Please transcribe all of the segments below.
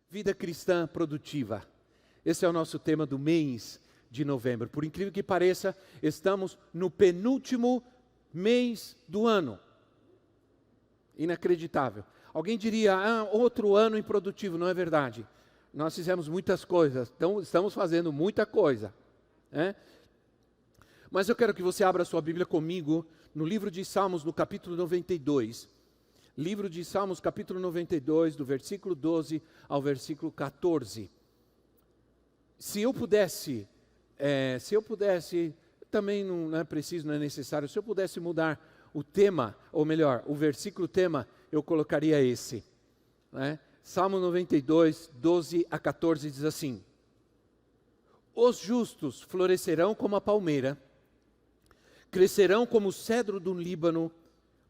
Vida cristã produtiva. Esse é o nosso tema do mês de novembro. Por incrível que pareça, estamos no penúltimo mês do ano. Inacreditável. Alguém diria, outro ano improdutivo. Não é verdade. Nós fizemos muitas coisas, então estamos fazendo muita coisa. Mas eu quero que você abra a sua Bíblia comigo no livro de Salmos, no capítulo 92. Livro de Salmos, capítulo 92, do versículo 12 ao versículo 14. Se eu pudesse, também não é preciso, não é necessário, se eu pudesse mudar o tema, ou melhor, o versículo tema, eu colocaria esse. Salmo 92, 12 a 14 diz assim: Os justos florescerão como a palmeira, crescerão como o cedro do Líbano,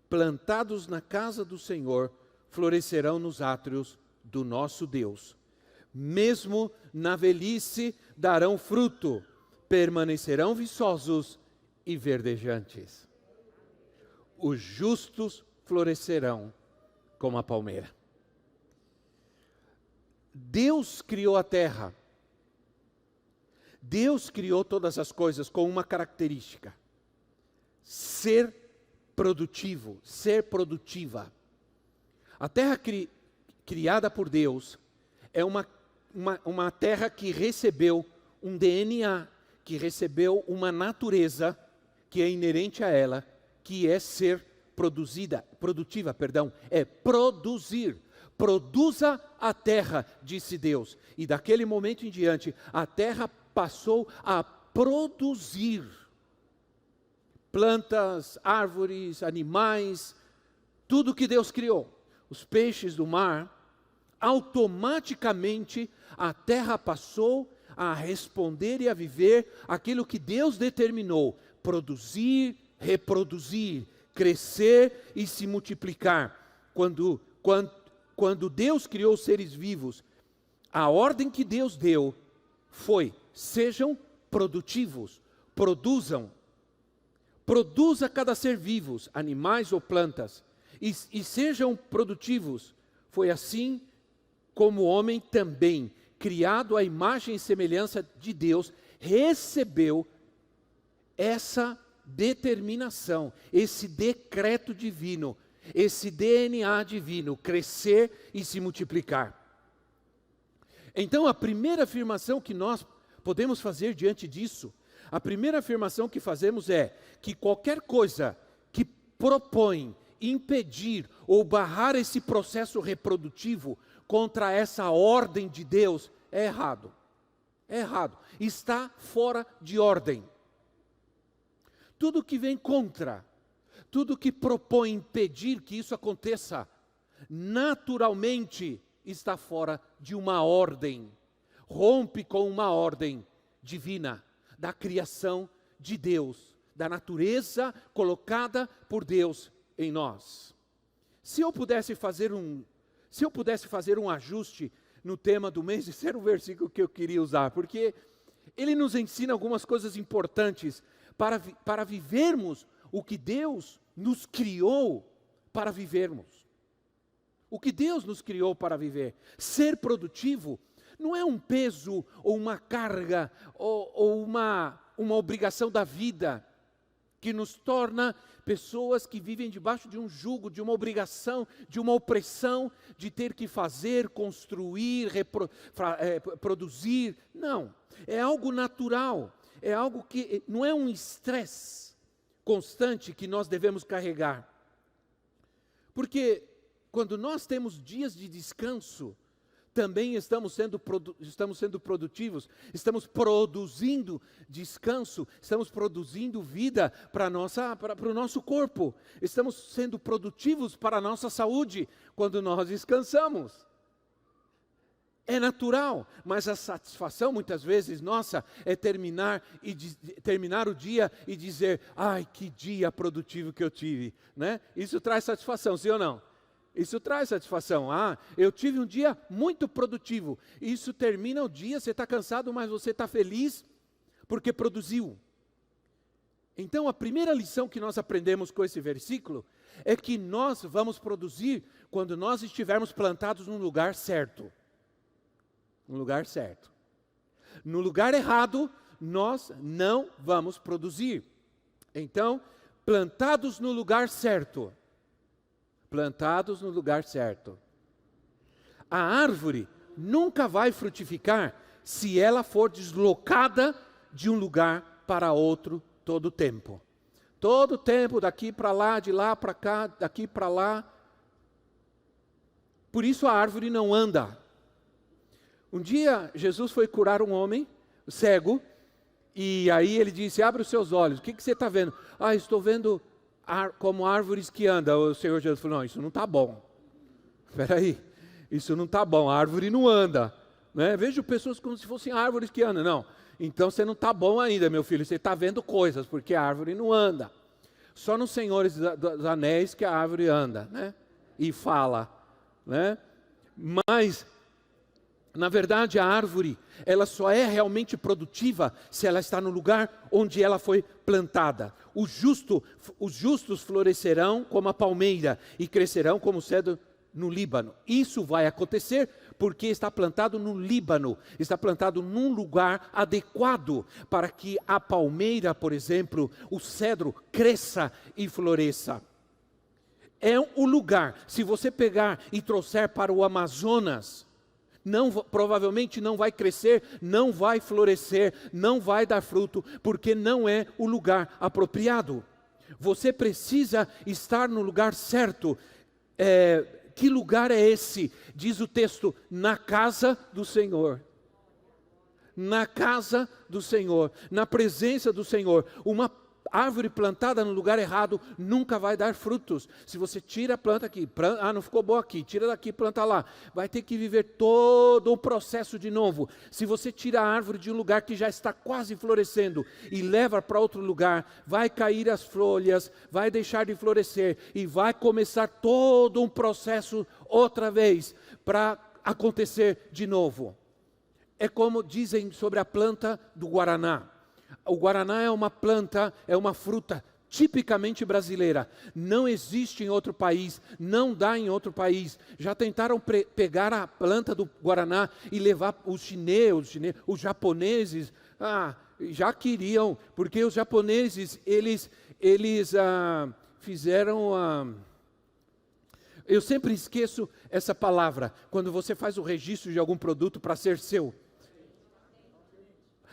plantados na casa do Senhor, florescerão nos átrios do nosso Deus. Mesmo na velhice darão fruto, permanecerão viçosos e verdejantes. Os justos florescerão como a palmeira. Deus criou a terra. Deus criou todas as coisas com uma característica: ser produtivo, ser produtiva. A terra criada por Deus é uma terra que recebeu um DNA, que recebeu uma natureza que é inerente a ela, que é ser produtiva, é produzir. Produza a terra, disse Deus. E daquele momento em diante, a terra passou a produzir plantas, árvores, animais, tudo que Deus criou. Os peixes do mar, automaticamente a terra passou a responder e a viver aquilo que Deus determinou: produzir, reproduzir, crescer e se multiplicar. Quando Deus criou os seres vivos, a ordem que Deus deu foi: sejam produtivos, produzam. Produza cada ser vivo, animais ou plantas, e sejam produtivos. Foi assim como o homem também, criado à imagem e semelhança de Deus, recebeu essa determinação, esse decreto divino, esse DNA divino, crescer e se multiplicar. Então, a primeira afirmação que nós podemos fazer diante disso, a primeira afirmação que fazemos é que qualquer coisa que propõe impedir ou barrar esse processo reprodutivo contra essa ordem de Deus é errado. É errado. Está fora de ordem. Tudo que vem contra, tudo que propõe impedir que isso aconteça, naturalmente está fora de uma ordem. Rompe com uma ordem divina, da criação de Deus, da natureza colocada por Deus em nós. Se eu pudesse fazer um ajuste no tema do mês, esse era o versículo que eu queria usar, porque ele nos ensina algumas coisas importantes para vivermos o que Deus nos criou para vivermos. O que Deus nos criou para viver. Ser produtivo não é um peso ou uma carga ou uma obrigação da vida que nos torna pessoas que vivem debaixo de um jugo, de uma obrigação, de uma opressão, de ter que fazer, construir, produzir. Não, é algo natural, é algo que não é um estresse constante que nós devemos carregar. Porque quando nós temos dias de descanso, também estamos sendo produtivos, estamos produzindo descanso, estamos produzindo vida para o nosso corpo, estamos sendo produtivos para a nossa saúde quando nós descansamos. É natural, mas a satisfação muitas vezes nossa é terminar o dia e dizer: ai, que dia produtivo que eu tive, né? Isso traz satisfação, sim ou não? Isso traz satisfação. Eu tive um dia muito produtivo. Isso termina o dia, você está cansado, mas você está feliz porque produziu. Então, a primeira lição que nós aprendemos com esse versículo é que nós vamos produzir quando nós estivermos plantados num lugar certo. No lugar certo. No lugar errado, nós não vamos produzir. Então, plantados no lugar certo. Plantados no lugar certo. A árvore nunca vai frutificar se ela for deslocada de um lugar para outro todo o tempo. Todo o tempo, daqui para lá, de lá para cá, daqui para lá. Por isso a árvore não anda. Um dia Jesus foi curar um homem cego, e aí ele disse, abre os seus olhos, o que você está vendo? Estou vendo como árvores que andam. O Senhor Jesus falou, não, isso não está bom. Espera aí, isso não está bom, a árvore não anda. Né? Vejo pessoas como se fossem árvores que andam. Não, então você não está bom ainda, meu filho, você está vendo coisas, porque a árvore não anda. Só nos Senhores dos Anéis que a árvore anda, né? E fala. Né? Mas, na verdade, a árvore, ela só é realmente produtiva se ela está no lugar onde ela foi plantada. Os justos florescerão como a palmeira e crescerão como o cedro no Líbano. Isso vai acontecer porque está plantado no Líbano, está plantado num lugar adequado para que a palmeira, por exemplo, o cedro cresça e floresça. É o lugar, se você pegar e trouxer para o Amazonas, provavelmente não vai crescer, não vai florescer, não vai dar fruto, porque não é o lugar apropriado. Você precisa estar no lugar certo. Que lugar é esse? Diz o texto, na casa do Senhor. Na casa do Senhor, na presença do Senhor. Uma árvore plantada no lugar errado nunca vai dar frutos. Se você tira a planta aqui, não ficou bom aqui, tira daqui, planta lá, vai ter que viver todo o processo de novo. Se você tira a árvore de um lugar que já está quase florescendo e leva para outro lugar, vai cair as folhas, vai deixar de florescer e vai começar todo um processo outra vez para acontecer de novo. É como dizem sobre a planta do guaraná. O guaraná é uma planta, é uma fruta tipicamente brasileira. Não existe em outro país, não dá em outro país. Já tentaram pegar a planta do guaraná e levar os japoneses, já queriam, porque os japoneses, eles fizeram... Eu sempre esqueço essa palavra, quando você faz o registro de algum produto para ser seu.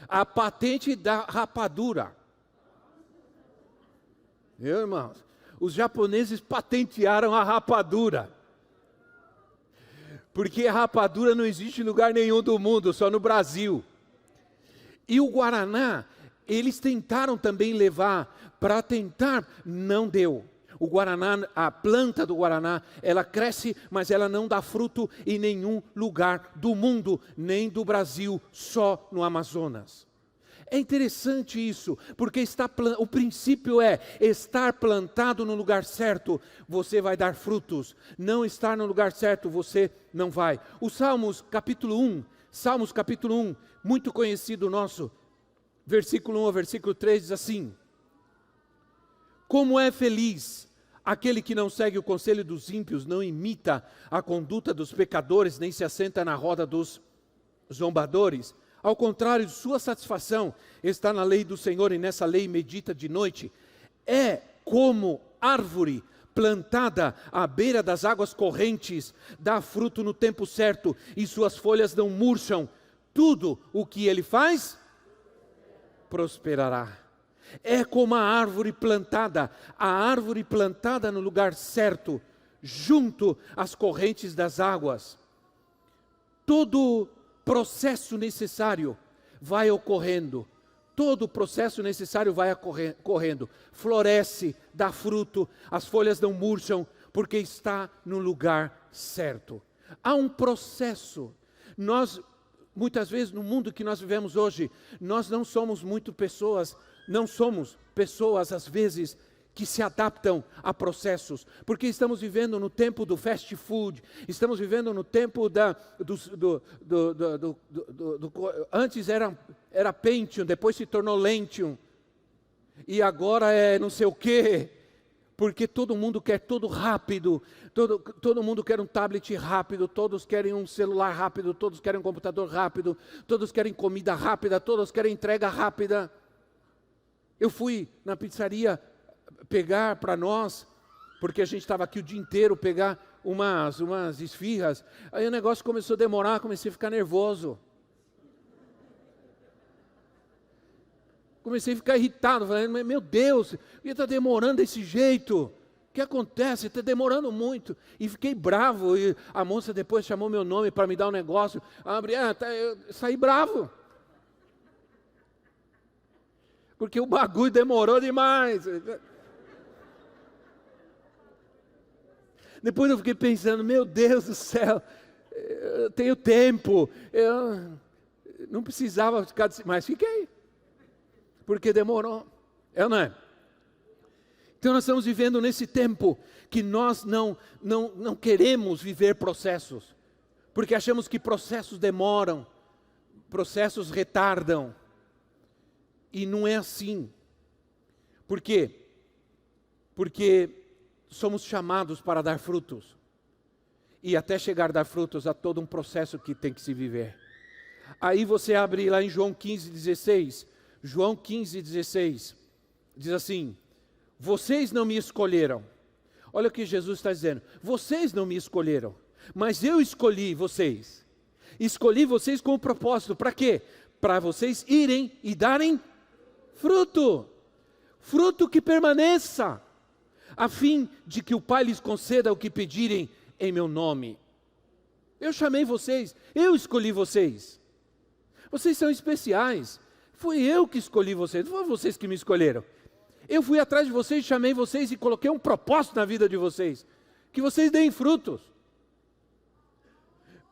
A patente da rapadura. Meu irmão, os japoneses patentearam a rapadura. Porque a rapadura não existe em lugar nenhum do mundo, só no Brasil. E o guaraná, eles tentaram também levar, para tentar, não deu. O guaraná, a planta do guaraná, ela cresce, mas ela não dá fruto em nenhum lugar do mundo, nem do Brasil, só no Amazonas. É interessante isso, porque o princípio é estar plantado no lugar certo, você vai dar frutos. Não estar no lugar certo, você não vai. O Salmos capítulo 1, muito conhecido nosso, versículo 1 ao versículo 3 diz assim: como é feliz aquele que não segue o conselho dos ímpios, não imita a conduta dos pecadores, nem se assenta na roda dos zombadores. Ao contrário, sua satisfação está na lei do Senhor, e nessa lei medita de noite. É como árvore plantada à beira das águas correntes, dá fruto no tempo certo, e suas folhas não murcham. Tudo o que ele faz, prosperará. É como a árvore plantada no lugar certo, junto às correntes das águas. Todo processo necessário vai ocorrendo, correndo, floresce, dá fruto, as folhas não murcham, porque está no lugar certo. Há um processo. Muitas vezes no mundo que nós vivemos hoje, nós não somos pessoas às vezes que se adaptam a processos, porque estamos vivendo no tempo do fast food, estamos vivendo no tempo antes era Pentium, depois se tornou Lentium, e agora é não sei o quê, Porque todo mundo quer tudo rápido, todo mundo quer um tablet rápido, todos querem um celular rápido, todos querem um computador rápido, todos querem comida rápida, todos querem entrega rápida. Eu fui na pizzaria pegar para nós, porque a gente estava aqui o dia inteiro, pegar umas esfirras, aí o negócio começou a demorar, comecei a ficar nervoso. Comecei a ficar irritado, falando, meu Deus, por que está demorando desse jeito? O que acontece? Está demorando muito. E fiquei bravo, e a moça depois chamou meu nome para me dar um negócio. Eu saí bravo. Porque o bagulho demorou demais. Depois eu fiquei pensando, meu Deus do céu, eu tenho tempo. Eu não precisava ficar, mas fiquei. Porque demorou, é ou não é? Então nós estamos vivendo nesse tempo que nós não queremos viver processos, porque achamos que processos demoram, processos retardam, e não é assim. Por quê? Porque somos chamados para dar frutos, e até chegar a dar frutos há todo um processo que tem que se viver. Aí você abre lá em João 15:16, João 15:16, diz assim, vocês não me escolheram. Olha o que Jesus está dizendo, vocês não me escolheram, mas eu escolhi vocês. Escolhi vocês com um propósito, para quê? Para vocês irem e darem fruto, fruto que permaneça, a fim de que o Pai lhes conceda o que pedirem em meu nome. Eu chamei vocês, eu escolhi vocês. Vocês são especiais. Fui eu que escolhi vocês, não foram vocês que me escolheram. Eu fui atrás de vocês, chamei vocês e coloquei um propósito na vida de vocês. Que vocês deem frutos.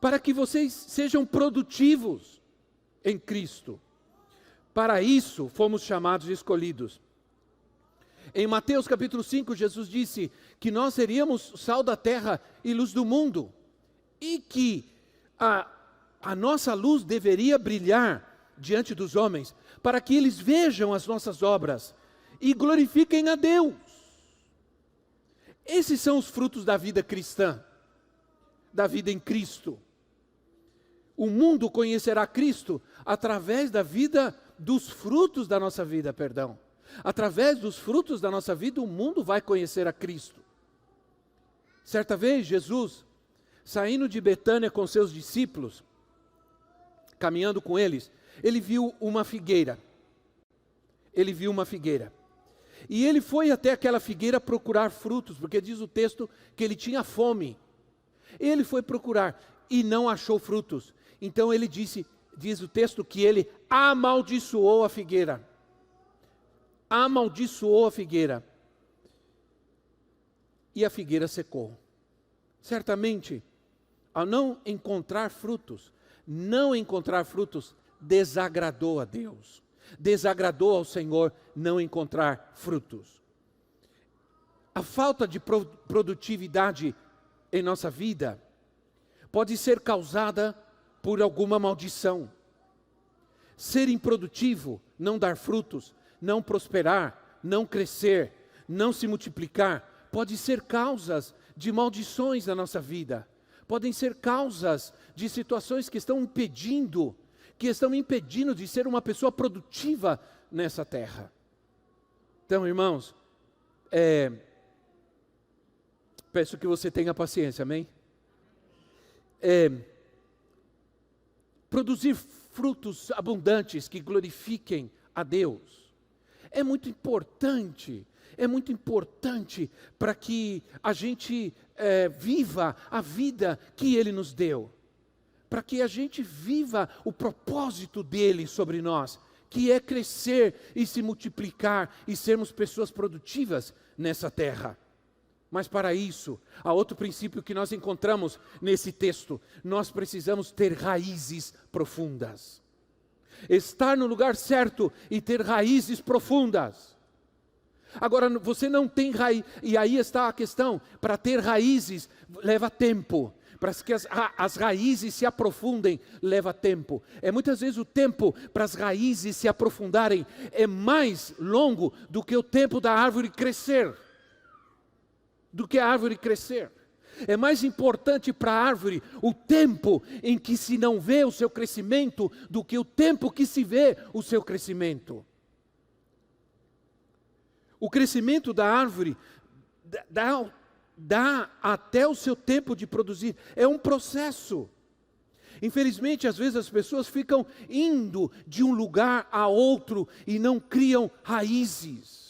Para que vocês sejam produtivos em Cristo. Para isso fomos chamados e escolhidos. Em Mateus capítulo 5, Jesus disse que nós seríamos sal da terra e luz do mundo. E que a nossa luz deveria brilhar diante dos homens, para que eles vejam as nossas obras e glorifiquem a Deus. Esses são os frutos da vida cristã, da vida em Cristo. O mundo conhecerá Cristo através da vida, dos frutos da nossa vida, perdão. Através dos frutos da nossa vida, o mundo vai conhecer a Cristo. Certa vez, Jesus, saindo de Betânia com seus discípulos, caminhando com eles, ele viu uma figueira. Ele viu uma figueira. E ele foi até aquela figueira procurar frutos, porque diz o texto que ele tinha fome. Ele foi procurar e não achou frutos. Então ele disse, diz o texto que ele amaldiçoou a figueira. Amaldiçoou a figueira. E a figueira secou. Certamente, ao não encontrar frutos, desagradou a Deus, desagradou ao Senhor não encontrar frutos. A falta de produtividade em nossa vida pode ser causada por alguma maldição. Ser improdutivo, não dar frutos, não prosperar, não crescer, não se multiplicar, pode ser causas de maldições na nossa vida. Podem ser causas de situações que estão impedindo de ser uma pessoa produtiva nessa terra. Então, irmãos, peço que você tenha paciência, amém? Produzir frutos abundantes que glorifiquem a Deus. É muito importante para que a gente viva a vida que Ele nos deu. Para que a gente viva o propósito dEle sobre nós, que é crescer e se multiplicar e sermos pessoas produtivas nessa terra. Mas para isso, há outro princípio que nós encontramos nesse texto. Nós precisamos ter raízes profundas. Estar no lugar certo e ter raízes profundas. Agora, você não tem raiz, e aí está a questão, para ter raízes leva tempo. Para que as raízes se aprofundem, leva tempo. Muitas vezes o tempo para as raízes se aprofundarem é mais longo do que o tempo da árvore crescer. do que a árvore crescer. É mais importante para a árvore o tempo em que se não vê o seu crescimento do que o tempo que se vê o seu crescimento. O crescimento da árvore dá até o seu tempo de produzir. É um processo. Infelizmente, às vezes as pessoas ficam indo de um lugar a outro e não criam raízes.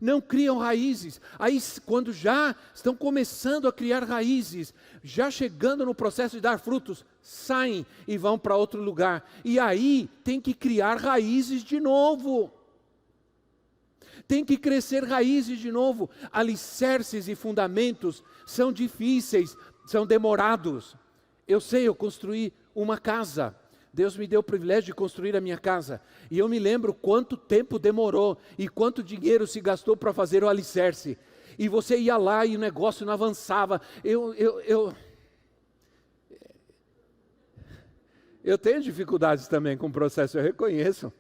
Não criam raízes. Aí, quando já estão começando a criar raízes, já chegando no processo de dar frutos, saem e vão para outro lugar. E aí tem que criar raízes de novo. Tem que crescer raízes de novo. Alicerces e fundamentos são difíceis, são demorados. Eu sei, eu construí uma casa. Deus me deu o privilégio de construir a minha casa. E eu me lembro quanto tempo demorou e quanto dinheiro se gastou para fazer o alicerce. E você ia lá e o negócio não avançava. Eu tenho dificuldades também com o processo, eu reconheço.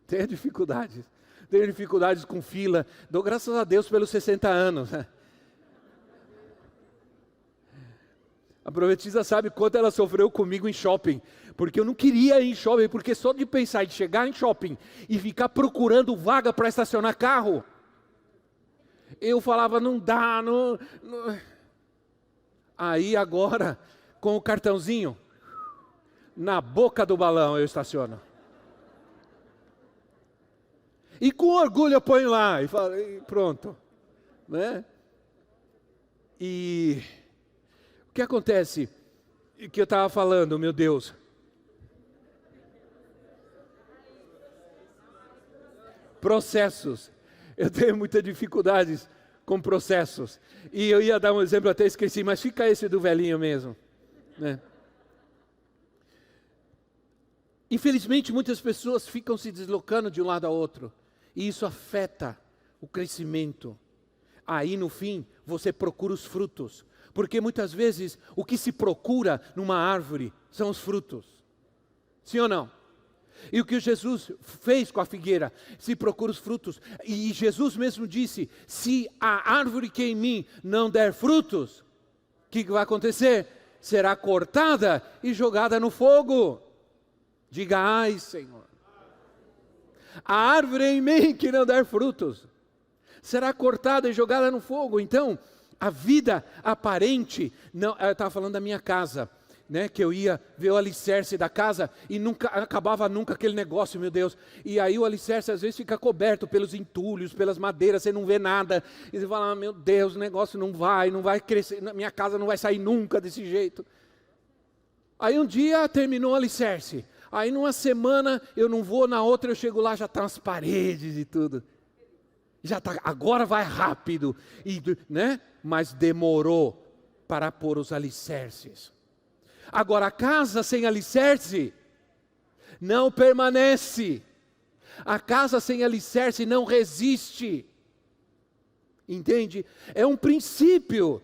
Tenho dificuldades. Tenho dificuldades com fila. Dou graças a Deus pelos 60 anos. A profetisa sabe quanto ela sofreu comigo em shopping, porque eu não queria ir em shopping, porque só de pensar em chegar em shopping e ficar procurando vaga para estacionar carro, eu falava, não dá, não. Aí agora, com o cartãozinho, na boca do balão eu estaciono. E com orgulho eu ponho lá, e falo, e pronto. Né? E o que acontece? Que eu estava falando, meu Deus. Processos. Eu tenho muitas dificuldades com processos. E eu ia dar um exemplo, até esqueci, mas fica esse do velhinho mesmo. Né? Infelizmente, muitas pessoas ficam se deslocando de um lado ao outro. E isso afeta o crescimento. Aí, no fim, você procura os frutos. Porque muitas vezes o que se procura numa árvore são os frutos. Sim ou não? E o que Jesus fez com a figueira, se procura os frutos. E Jesus mesmo disse, se a árvore que em mim não der frutos, o que vai acontecer? Será cortada e jogada no fogo. Diga, ai Senhor. A árvore em mim que não der frutos, será cortada e jogada no fogo. Então, a vida aparente, não, eu estava falando da minha casa, né, que eu ia ver o alicerce da casa e nunca acabava aquele negócio, meu Deus. E aí o alicerce às vezes fica coberto pelos entulhos, pelas madeiras, você não vê nada. E você fala, meu Deus, o negócio não vai crescer, minha casa não vai sair nunca desse jeito. Aí um dia terminou o alicerce. Aí numa semana eu não vou, na outra eu chego lá, já estão as paredes e tudo. Já tá, agora vai rápido, né? Mas demorou para pôr os alicerces. Agora a casa sem alicerce não permanece. A casa sem alicerce não resiste. Entende? É um princípio.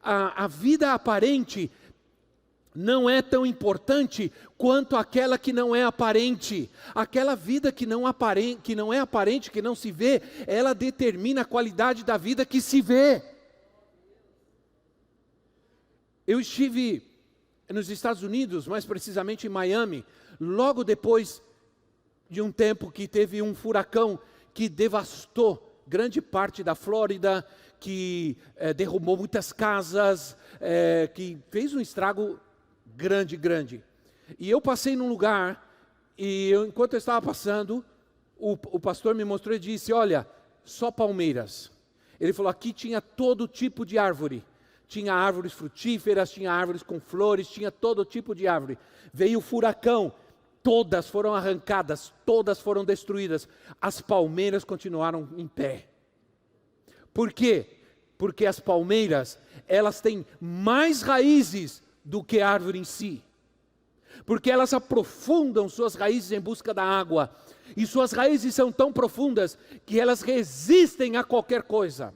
A vida aparente não é tão importante quanto aquela que não é aparente. Aquela vida que não é aparente, que não se vê, ela determina a qualidade da vida que se vê. Eu estive nos Estados Unidos, mais precisamente em Miami, logo depois de um tempo que teve um furacão que devastou grande parte da Flórida, que derrubou muitas casas, que fez um estrago grande. E eu passei num lugar, e enquanto eu estava passando, o pastor me mostrou e disse, olha, só palmeiras. Ele falou, aqui tinha todo tipo de árvore. Tinha árvores frutíferas, tinha árvores com flores, tinha todo tipo de árvore. Veio o furacão, todas foram arrancadas, todas foram destruídas. As palmeiras continuaram em pé. Por quê? Porque as palmeiras, elas têm mais raízes do que a árvore em si. Porque elas aprofundam suas raízes em busca da água. E suas raízes são tão profundas que elas resistem a qualquer coisa.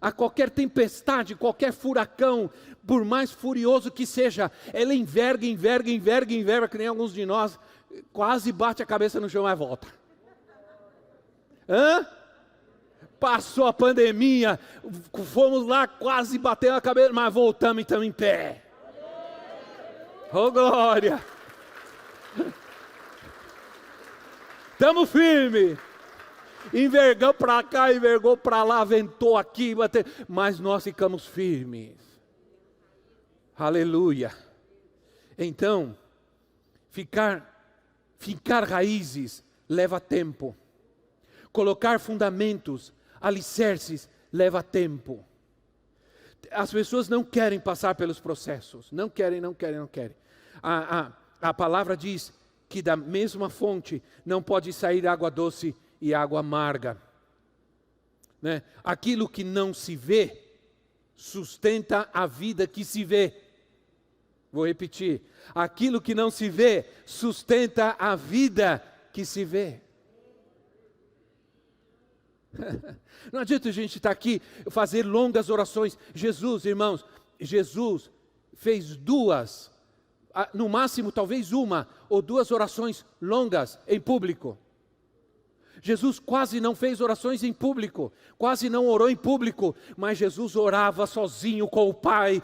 A qualquer tempestade, qualquer furacão, por mais furioso que seja, ela enverga, que nem alguns de nós, quase bate a cabeça no chão e volta. passou a pandemia, fomos lá, quase batendo a cabeça, mas voltamos e estamos em pé. Oh, glória! Estamos firmes. Envergou para cá, envergou para lá, ventou aqui, bateu, mas nós ficamos firmes. Aleluia. Então, fincar raízes leva tempo. Colocar fundamentos, alicerces, leva tempo. As pessoas não querem passar pelos processos. Não querem. A palavra diz que da mesma fonte não pode sair água doce e água amarga. Né? Aquilo que não se vê, sustenta a vida que se vê. Vou repetir. Aquilo que não se vê, sustenta a vida que se vê. Não adianta a gente estar aqui, fazer longas orações. Jesus, irmãos, Jesus fez duas, no máximo talvez uma ou duas orações longas em público. Jesus quase não fez orações em público, quase não orou em público, mas Jesus orava sozinho com o Pai,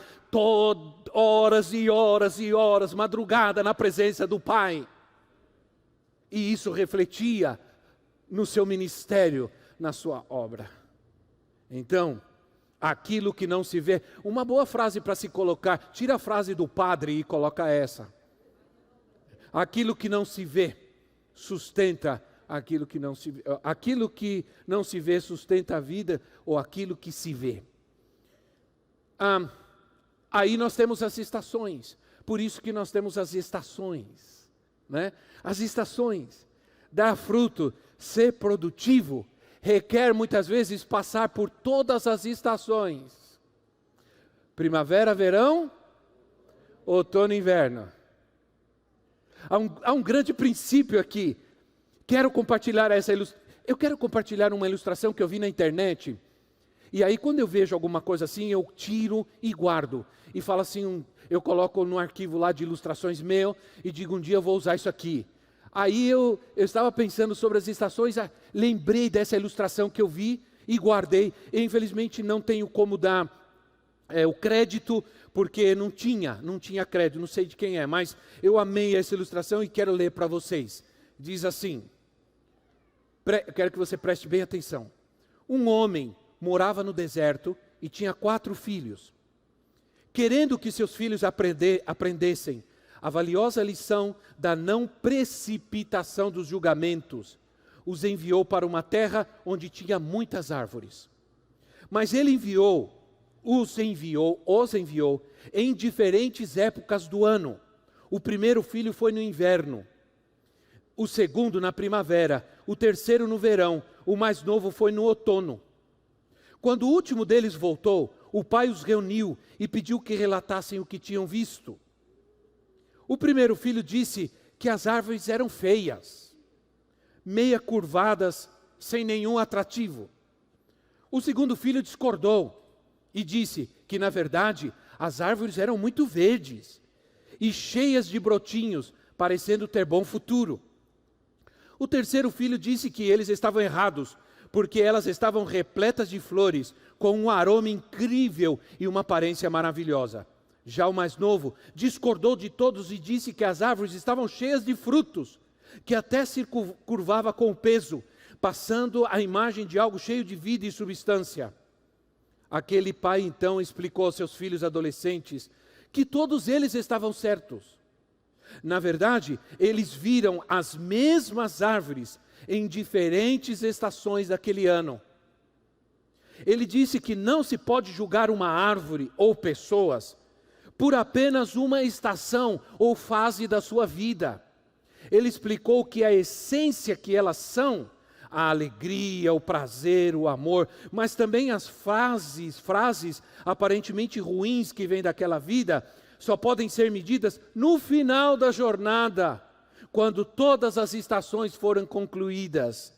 horas e horas e horas, madrugada na presença do Pai. E isso refletia no seu ministério, na sua obra. Então, aquilo que não se vê, uma boa frase para se colocar, tira a frase do padre e coloca essa. Aquilo que não se vê, sustenta aquilo que não se vê. Aquilo que não se vê sustenta a vida, ou aquilo que se vê. Aí nós temos as estações, por isso que nós temos as estações, né? As estações, dar fruto, ser produtivo, requer muitas vezes passar por todas as estações. Primavera, verão, outono e inverno. Há um grande princípio aqui. Quero compartilhar eu quero compartilhar uma ilustração que eu vi na internet. E aí quando eu vejo alguma coisa assim, eu tiro e guardo. E falo assim, eu coloco no arquivo lá de ilustrações meu e digo, um dia eu vou usar isso aqui. Aí eu estava pensando sobre as estações, lembrei dessa ilustração que eu vi e guardei. E, infelizmente não tenho como dar o crédito, porque não tinha crédito, não sei de quem é, mas eu amei essa ilustração e quero ler para vocês. Diz assim, quero que você preste bem atenção. Um homem morava no deserto e tinha 4 filhos. Querendo que seus filhos aprendessem a valiosa lição da não precipitação dos julgamentos, os enviou para uma terra onde tinha muitas árvores. Mas ele os enviou em diferentes épocas do ano. O primeiro filho foi no inverno, o segundo na primavera, o terceiro no verão, o mais novo foi no outono. Quando o último deles voltou, o pai os reuniu e pediu que relatassem o que tinham visto. O primeiro filho disse que as árvores eram feias, meia curvadas, sem nenhum atrativo. O segundo filho discordou e disse que, na verdade, as árvores eram muito verdes e cheias de brotinhos, parecendo ter bom futuro. O terceiro filho disse que eles estavam errados, porque elas estavam repletas de flores, com um aroma incrível e uma aparência maravilhosa. Já o mais novo discordou de todos e disse que as árvores estavam cheias de frutos, que até se curvava com o peso, passando a imagem de algo cheio de vida e substância. Aquele pai então explicou aos seus filhos adolescentes que todos eles estavam certos. Na verdade, eles viram as mesmas árvores em diferentes estações daquele ano. Ele disse que não se pode julgar uma árvore ou pessoas por apenas uma estação ou fase da sua vida. Ele explicou que a essência que elas são, a alegria, o prazer, o amor, mas também as frases aparentemente ruins que vêm daquela vida, só podem ser medidas no final da jornada, quando todas as estações foram concluídas.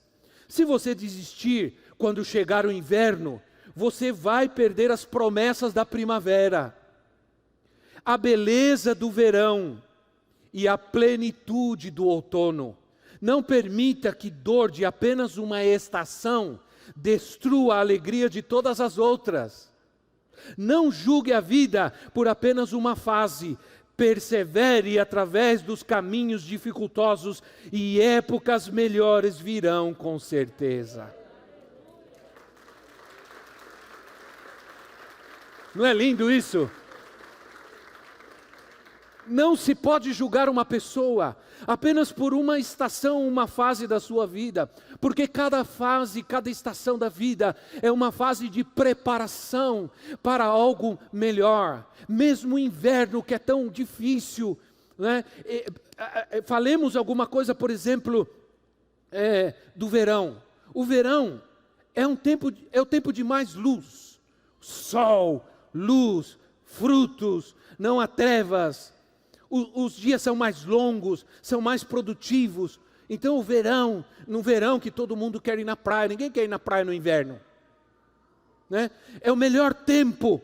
Se você desistir quando chegar o inverno, você vai perder as promessas da primavera, a beleza do verão e a plenitude do outono. Não permita que dor de apenas uma estação destrua a alegria de todas as outras. Não julgue a vida por apenas uma fase. Persevere através dos caminhos dificultosos e épocas melhores virão com certeza. Não é lindo isso? Não se pode julgar uma pessoa apenas por uma estação, uma fase da sua vida, porque cada fase, cada estação da vida é uma fase de preparação para algo melhor. Mesmo o inverno, que é tão difícil, né? Falemos alguma coisa, por exemplo, do verão. O verão é o tempo de mais luz, sol, luz, frutos, não há trevas. Os dias são mais longos, são mais produtivos. Então no verão que todo mundo quer ir na praia, ninguém quer ir na praia no inverno, né? É o melhor tempo,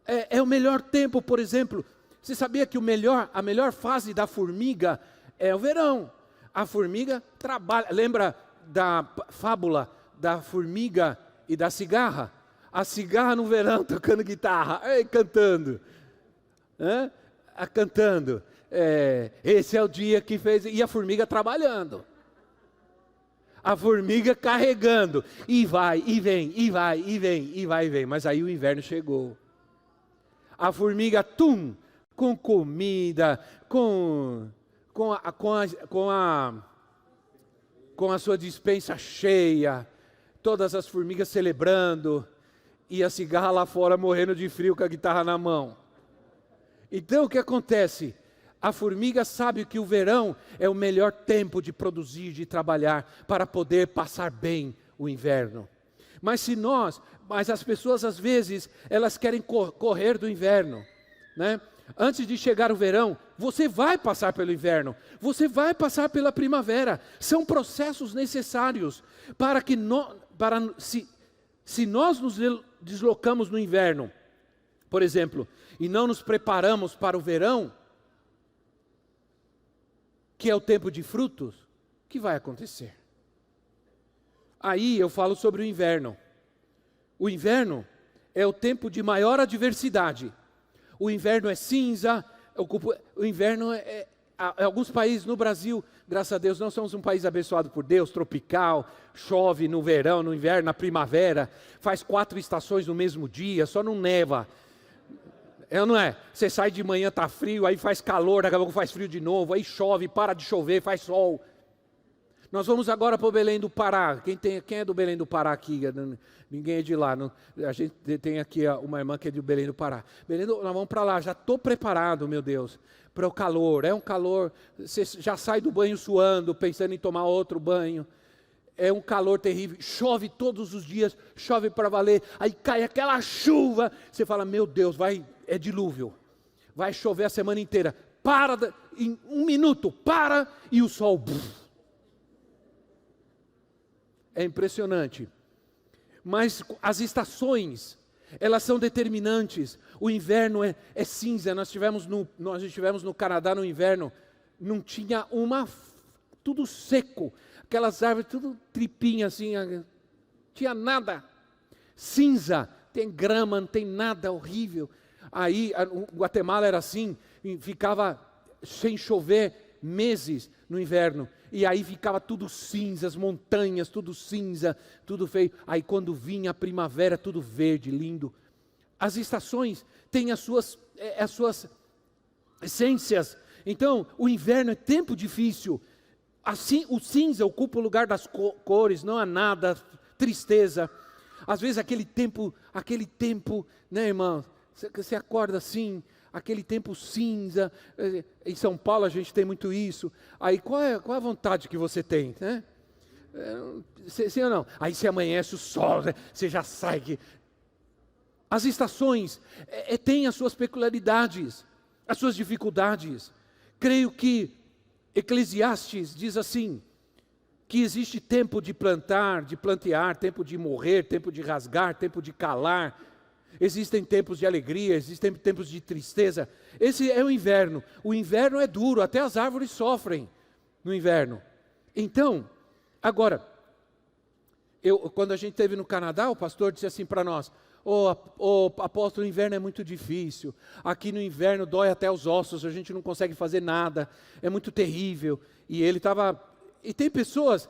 é o melhor tempo, por exemplo, você sabia que a melhor fase da formiga é o verão? A formiga trabalha, lembra da fábula da formiga e da cigarra? A cigarra no verão tocando guitarra, cantando, né? Cantando, esse é o dia que fez, e a formiga trabalhando, a formiga carregando, e vai, e vem, e vai, e vem, e vai, e vem, mas aí o inverno chegou, a formiga, com comida, com a sua despensa cheia, todas as formigas celebrando, e a cigarra lá fora morrendo de frio com a guitarra na mão. Então o que acontece? A formiga sabe que o verão é o melhor tempo de produzir, de trabalhar, para poder passar bem o inverno. Mas as pessoas às vezes, elas querem correr do inverno, né? Antes de chegar o verão, você vai passar pelo inverno, você vai passar pela primavera. São processos necessários para que se nós nos deslocamos no inverno, por exemplo, e não nos preparamos para o verão, que é o tempo de frutos, o que vai acontecer? Aí eu falo sobre o inverno. O inverno é o tempo de maior adversidade. O inverno é cinza, o inverno alguns países no Brasil, graças a Deus, nós somos um país abençoado por Deus, tropical, chove no verão, no inverno, na primavera, faz 4 estações no mesmo dia, só não neva. Não é? Você sai de manhã, está frio, aí faz calor, daqui a pouco faz frio de novo, aí chove, para de chover, faz sol. Nós vamos agora para o Belém do Pará. Quem é do Belém do Pará aqui? Ninguém é de lá. A gente tem aqui uma irmã que é do Belém do Pará. Nós vamos para lá, já estou preparado, meu Deus, para o calor. É um calor, você já sai do banho suando, pensando em tomar outro banho. É um calor terrível, chove todos os dias, chove para valer, aí cai aquela chuva, você fala, meu Deus, é dilúvio, vai chover a semana inteira, em 1 minuto, e o sol, é impressionante. Mas as estações, elas são determinantes. O inverno é cinza. Nós estivemos no Canadá no inverno, não tinha tudo seco, aquelas árvores tudo tripinha assim, tinha nada, cinza, tem grama, não tem nada, horrível. Aí o Guatemala era assim, ficava sem chover meses no inverno, e aí ficava tudo cinza, as montanhas, tudo cinza, tudo feio. Aí quando vinha a primavera, tudo verde, lindo. As estações têm as suas essências. Então, o inverno é tempo difícil. Assim, o cinza ocupa o lugar das cores, não há nada, tristeza. Às vezes aquele tempo, né, irmão? Você acorda assim, aquele tempo cinza. Em São Paulo a gente tem muito isso. Aí qual é a vontade que você tem, né? Sim ou não? Aí se amanhece o sol, né? Você já sai. As estações têm as suas peculiaridades, as suas dificuldades. Creio que Eclesiastes diz assim, que existe tempo de plantar, de plantear, tempo de morrer, tempo de rasgar, tempo de calar. Existem tempos de alegria, existem tempos de tristeza. Esse é o inverno. O inverno é duro, até as árvores sofrem no inverno. Então, agora, Quando a gente esteve no Canadá, o pastor disse assim para nós: ô apóstolo, o inverno é muito difícil, aqui no inverno dói até os ossos, a gente não consegue fazer nada, é muito terrível. E ele estava... E tem pessoas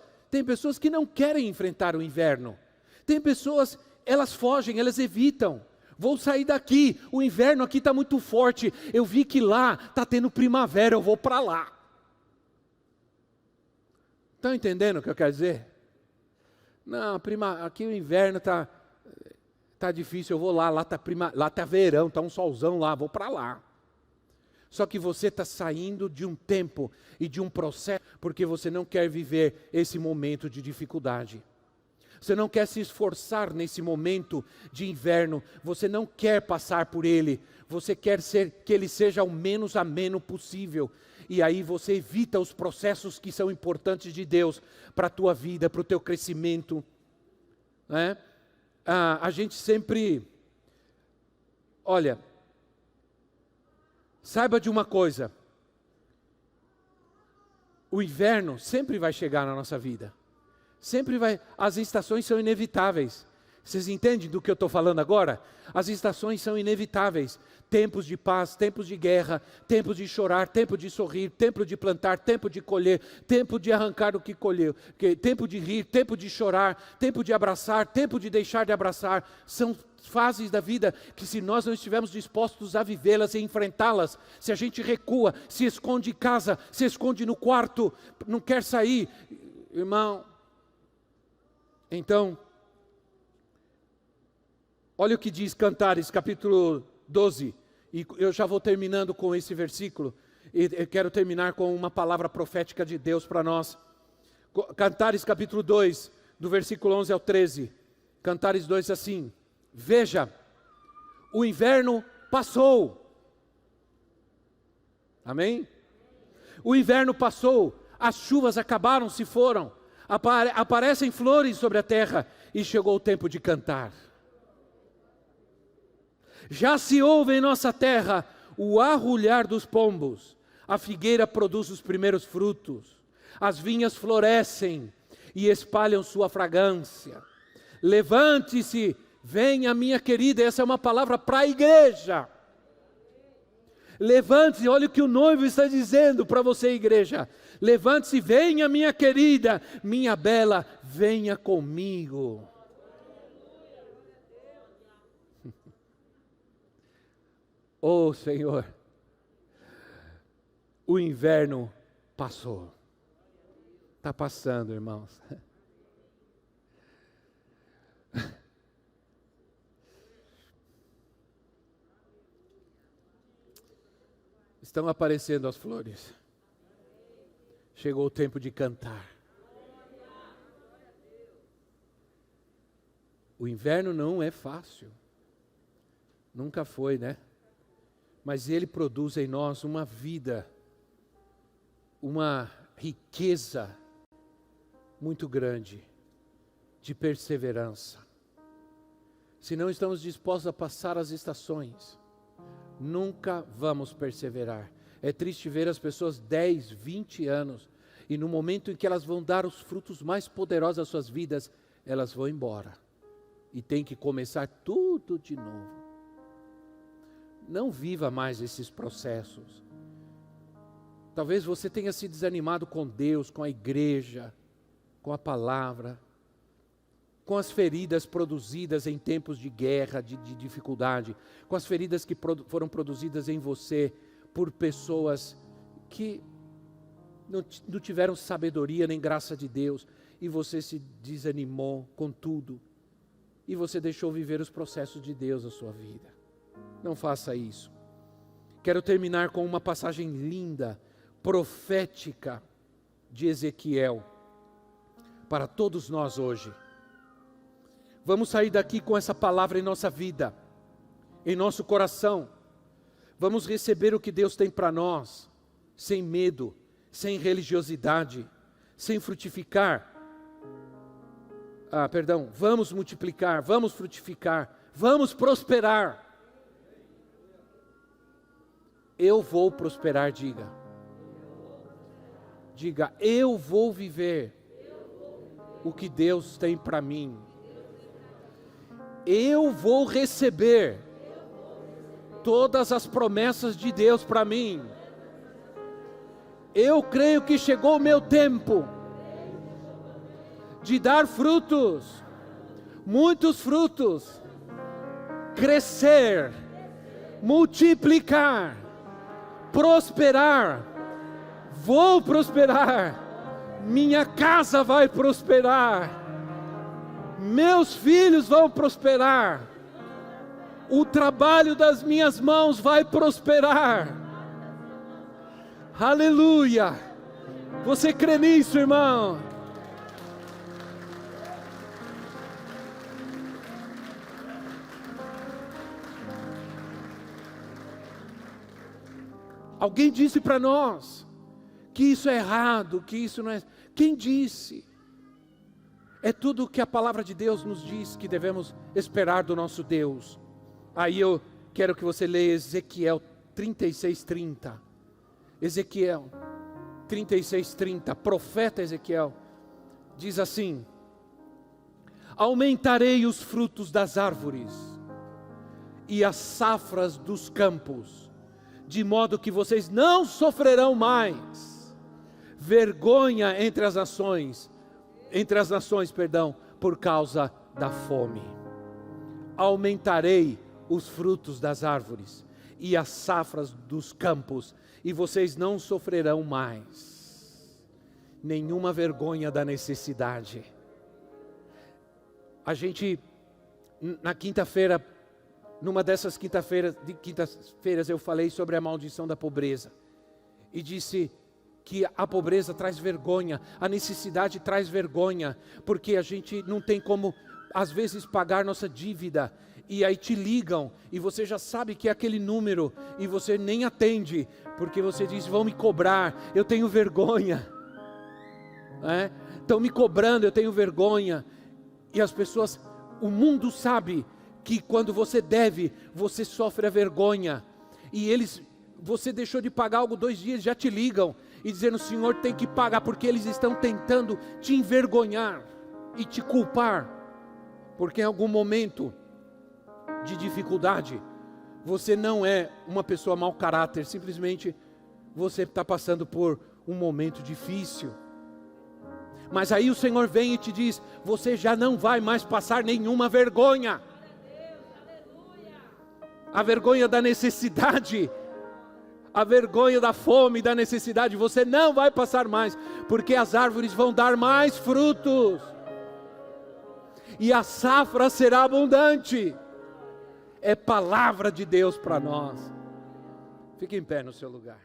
que não querem enfrentar o inverno. Tem pessoas, elas fogem, elas evitam. Vou sair daqui, o inverno aqui está muito forte, eu vi que lá está tendo primavera, eu vou para lá. Estão entendendo o que eu quero dizer? Não, aqui o inverno tá difícil, eu vou lá tá verão, está um solzão lá, vou para lá. Só que você está saindo de um tempo e de um processo, porque você não quer viver esse momento de dificuldade. Você não quer se esforçar nesse momento de inverno, você não quer passar por ele, você quer que ele seja o menos ameno possível. E aí você evita os processos que são importantes de Deus para a tua vida, para o teu crescimento. Né? A gente sempre... Olha, saiba de uma coisa. O inverno sempre vai chegar na nossa vida. Sempre vai... As estações são inevitáveis. Vocês entendem do que eu estou falando agora? As estações são inevitáveis. Tempos de paz, tempos de guerra, tempos de chorar, tempo de sorrir, tempo de plantar, tempo de colher, tempo de arrancar o que colheu, tempo de rir, tempo de chorar, tempo de abraçar, tempo de deixar de abraçar. São fases da vida que, se nós não estivermos dispostos a vivê-las e enfrentá-las, se a gente recua, se esconde em casa, se esconde no quarto, não quer sair, irmão, então... Olha o que diz Cantares, capítulo 12, e eu já vou terminando com esse versículo, e eu quero terminar com uma palavra profética de Deus para nós. Cantares, capítulo 2, do versículo 11 ao 13, Cantares 2 assim: veja, o inverno passou. Amém? O inverno passou, as chuvas acabaram, se foram, aparecem flores sobre a terra, e chegou o tempo de cantar. Já se ouve em nossa terra o arrulhar dos pombos, a figueira produz os primeiros frutos, as vinhas florescem e espalham sua fragrância. Levante-se, venha minha querida, essa é uma palavra para a igreja. Levante-se, olha o que o noivo está dizendo para você, igreja. Levante-se, venha minha querida, minha bela, venha comigo. Oh Senhor, o inverno passou. Está passando, irmãos. Estão aparecendo as flores. Chegou o tempo de cantar. O inverno não é fácil. Nunca foi, né? Mas ele produz em nós uma vida, uma riqueza muito grande de perseverança. Se não estamos dispostos a passar as estações, nunca vamos perseverar. É triste ver as pessoas 10, 20 anos, e no momento em que elas vão dar os frutos mais poderosos das suas vidas, elas vão embora. E tem que começar tudo de novo. Não viva mais esses processos. Talvez você tenha se desanimado com Deus, com a igreja, com a palavra, com as feridas produzidas em tempos de guerra, de dificuldade, com as feridas que foram produzidas em você por pessoas que não tiveram sabedoria nem graça de Deus, e você se desanimou com tudo, e você deixou viver os processos de Deus na sua vida. Não faça isso. Quero terminar com uma passagem linda, profética, de Ezequiel, para todos nós hoje. Vamos sair daqui com essa palavra em nossa vida, em nosso coração. Vamos receber o que Deus tem para nós, sem medo, sem religiosidade, sem frutificar. Vamos multiplicar, vamos frutificar, vamos prosperar. Eu vou prosperar, diga. Diga, eu vou viver o que Deus tem para mim. Eu vou receber todas as promessas de Deus para mim. Eu creio que chegou o meu tempo de dar frutos, muitos frutos, crescer, multiplicar, prosperar. Vou prosperar, minha casa vai prosperar, meus filhos vão prosperar, o trabalho das minhas mãos vai prosperar. Aleluia! Você crê nisso, irmão? Alguém disse para nós que isso é errado, que isso não é. Quem disse? É tudo o que a palavra de Deus nos diz que devemos esperar do nosso Deus. Aí eu quero que você leia Ezequiel 36:30. Ezequiel 36:30, profeta Ezequiel, diz assim: aumentarei os frutos das árvores e as safras dos campos, de modo que vocês não sofrerão mais vergonha entre as nações, por causa da fome. Aumentarei os frutos das árvores e as safras dos campos, e vocês não sofrerão mais nenhuma vergonha da necessidade. A gente, na quinta-feira, numa dessas quintas-feiras eu falei sobre a maldição da pobreza, e disse que a pobreza traz vergonha, a necessidade traz vergonha, porque a gente não tem como, às vezes, pagar nossa dívida, e aí te ligam, e você já sabe que é aquele número, e você nem atende, porque você diz, vão me cobrar, eu tenho vergonha, estão me cobrando, eu tenho vergonha, e as pessoas, o mundo sabe que quando você deve, você sofre a vergonha, e você deixou de pagar algo 2 dias, já te ligam, e dizendo, o Senhor tem que pagar, porque eles estão tentando te envergonhar, e te culpar, porque em algum momento de dificuldade, você não é uma pessoa mau caráter, simplesmente você está passando por um momento difícil, mas aí o Senhor vem e te diz, você já não vai mais passar nenhuma vergonha, a vergonha da necessidade, a vergonha da fome e da necessidade, você não vai passar mais, porque as árvores vão dar mais frutos, e a safra será abundante. É palavra de Deus para nós. Fique em pé no seu lugar.